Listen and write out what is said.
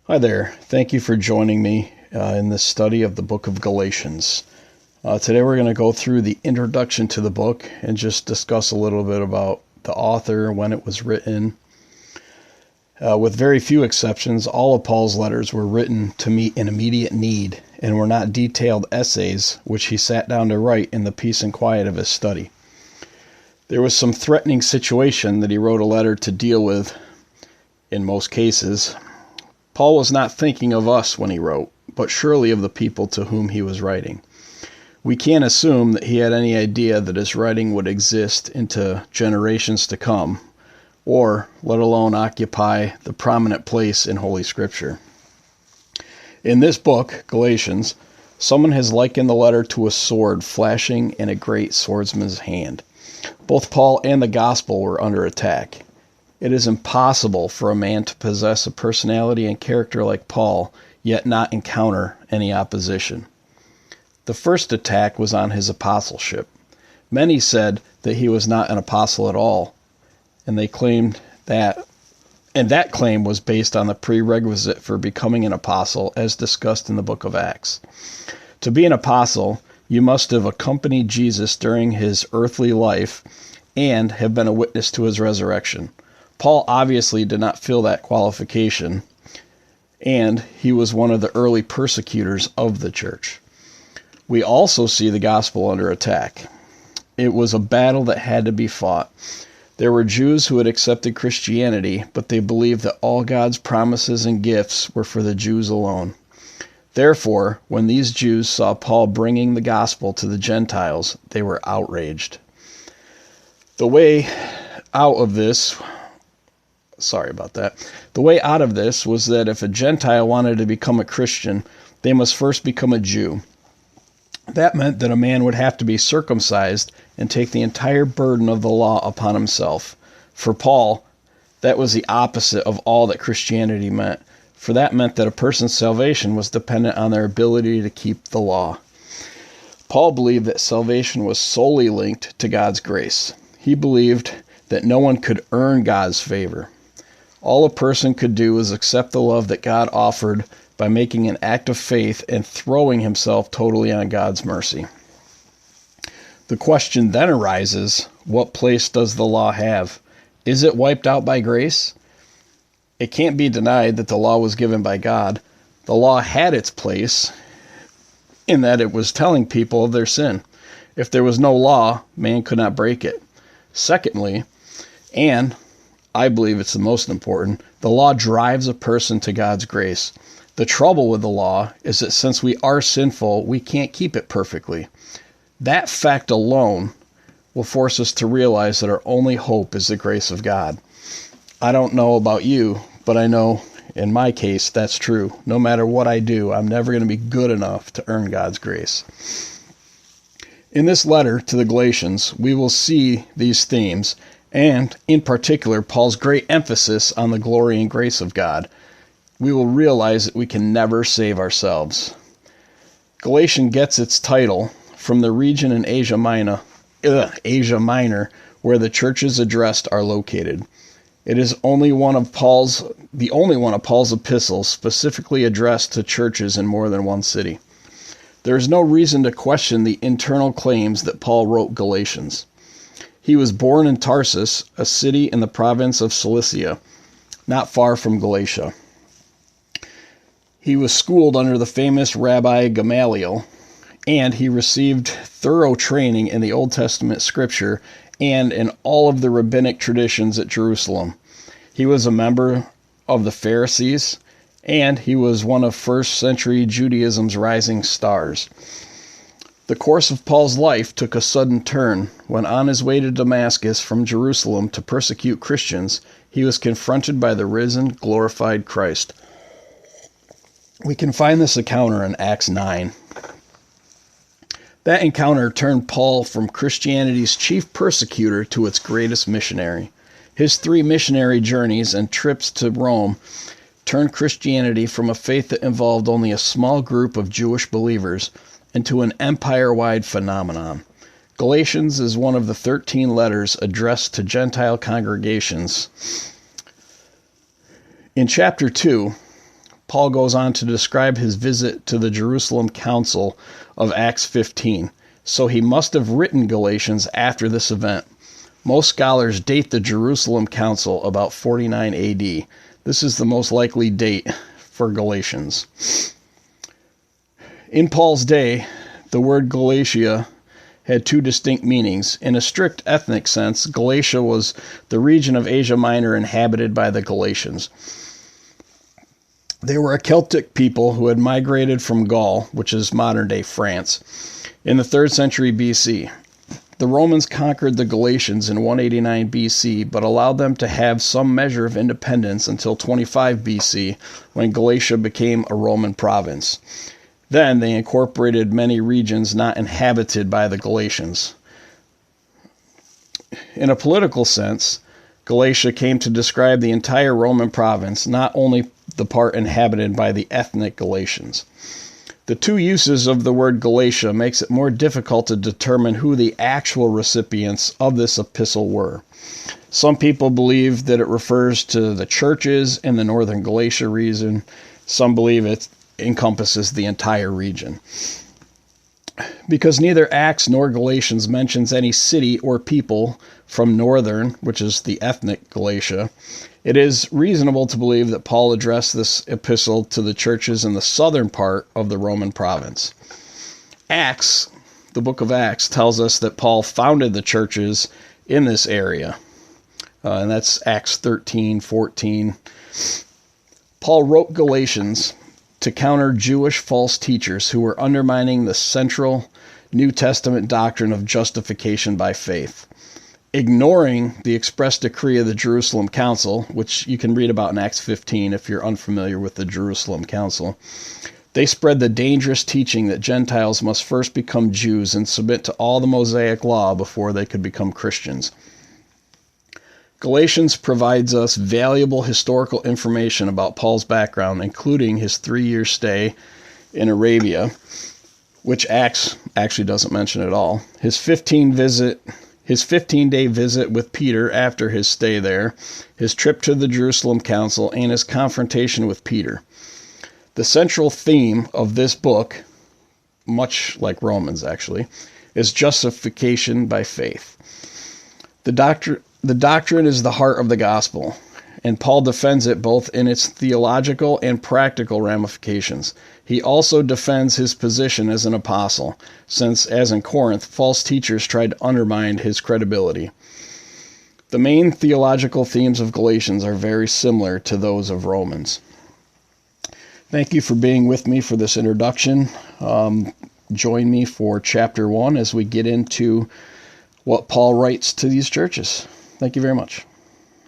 Hi there. Thank you for joining me in this study of the book of Galatians. Today we're going to go through the introduction to the book and just discuss a little bit about the author, when it was written. With very few exceptions, all of Paul's letters were written to meet an immediate need and were not detailed essays which he sat down to write in the peace and quiet of his study. There was some threatening situation that he wrote a letter to deal with in most cases. Paul was not thinking of us when he wrote, but surely of the people to whom he was writing. We can't assume that he had any idea that his writing would exist into generations to come, or let alone occupy the prominent place in Holy Scripture. In this book, Galatians, someone has likened the letter to a sword flashing in a great swordsman's hand. Both Paul and the gospel were under attack. It is impossible for a man to possess a personality and character like Paul, yet not encounter any opposition. The first attack was on his apostleship. Many said that he was not an apostle at all, and they claimed that, and that claim was based on the prerequisite for becoming an apostle as discussed in the book of Acts. To be an apostle, you must have accompanied Jesus during his earthly life and have been a witness to his resurrection. Paul obviously did not fill that qualification, and he was one of the early persecutors of the church. We also see the gospel under attack. It was a battle that had to be fought. There were Jews who had accepted Christianity, but they believed that all God's promises and gifts were for the Jews alone. Therefore, when these Jews saw Paul bringing the gospel to the Gentiles, they were outraged. The way out of this was that if a Gentile wanted to become a Christian, they must first become a Jew. That meant that a man would have to be circumcised and take the entire burden of the law upon himself. For Paul, that was the opposite of all that Christianity meant, for that meant that a person's salvation was dependent on their ability to keep the law. Paul believed that salvation was solely linked to God's grace. He believed that no one could earn God's favor. All a person could do was accept the love that God offered by making an act of faith and throwing himself totally on God's mercy. The question then arises, what place does the law have? Is it wiped out by grace? It can't be denied that the law was given by God. The law had its place in that it was telling people of their sin. If there was no law, man could not break it. Secondly, and I believe it's the most important, the law drives a person to God's grace. The trouble with the law is that since we are sinful, we can't keep it perfectly. That fact alone will force us to realize that our only hope is the grace of God. I don't know about you, but I know in my case that's true. No matter what I do, I'm never going to be good enough to earn God's grace. In this letter to the Galatians, we will see these themes, and in particular, Paul's great emphasis on the glory and grace of God. We will realize that we can never save ourselves. Galatian gets its title from the region in Asia Minor, where the churches addressed are located. It is the only one of Paul's epistles specifically addressed to churches in more than one city. There is no reason to question the internal claims that Paul wrote Galatians. He was born in Tarsus, a city in the province of Cilicia, not far from Galatia. He was schooled under the famous Rabbi Gamaliel, and he received thorough training in the Old Testament scripture and in all of the rabbinic traditions at Jerusalem. He was a member of the Pharisees, and he was one of first century Judaism's rising stars. The course of Paul's life took a sudden turn when, on his way to Damascus from Jerusalem to persecute Christians, he was confronted by the risen, glorified Christ. We can find this encounter in Acts 9. That encounter turned Paul from Christianity's chief persecutor to its greatest missionary. His 3 missionary journeys and trips to Rome turned Christianity from a faith that involved only a small group of Jewish believers into an empire-wide phenomenon. Galatians is one of the 13 letters addressed to Gentile congregations. In chapter 2, Paul goes on to describe his visit to the Jerusalem Council of Acts 15. So he must have written Galatians after this event. Most scholars date the Jerusalem Council about 49 AD. This is the most likely date for Galatians. In Paul's day, the word Galatia had two distinct meanings. In a strict ethnic sense, Galatia was the region of Asia Minor inhabited by the Galatians. They were a Celtic people who had migrated from Gaul, which is modern-day France, in the 3rd century BC. The Romans conquered the Galatians in 189 BC, but allowed them to have some measure of independence until 25 BC, when Galatia became a Roman province. Then they incorporated many regions not inhabited by the Galatians. In a political sense, Galatia came to describe the entire Roman province, not only the part inhabited by the ethnic Galatians. The two uses of the word Galatia makes it more difficult to determine who the actual recipients of this epistle were. Some people believe that it refers to the churches in the northern Galatia region. Some believe it encompasses the entire region. Because neither Acts nor Galatians mentions any city or people from northern, which is the ethnic Galatia, it is reasonable to believe that Paul addressed this epistle to the churches in the southern part of the Roman province. Acts, the book of Acts, tells us that Paul founded the churches in this area. And that's Acts 13:14. Paul wrote Galatians to counter Jewish false teachers who were undermining the central New Testament doctrine of justification by faith. Ignoring the express decree of the Jerusalem Council, which you can read about in Acts 15 if you're unfamiliar with the Jerusalem Council, they spread the dangerous teaching that Gentiles must first become Jews and submit to all the Mosaic law before they could become Christians. Galatians provides us valuable historical information about Paul's background, including his 3-year stay in Arabia, which Acts actually doesn't mention at all, his 15-day visit with Peter after his stay there, his trip to the Jerusalem Council, and his confrontation with Peter. The central theme of this book, much like Romans actually, is justification by faith. The doctrine is the heart of the gospel, and Paul defends it both in its theological and practical ramifications. He also defends his position as an apostle, since, as in Corinth, false teachers tried to undermine his credibility. The main theological themes of Galatians are very similar to those of Romans. Thank you for being with me for this introduction. Join me for chapter 1 as we get into what Paul writes to these churches. Thank you very much.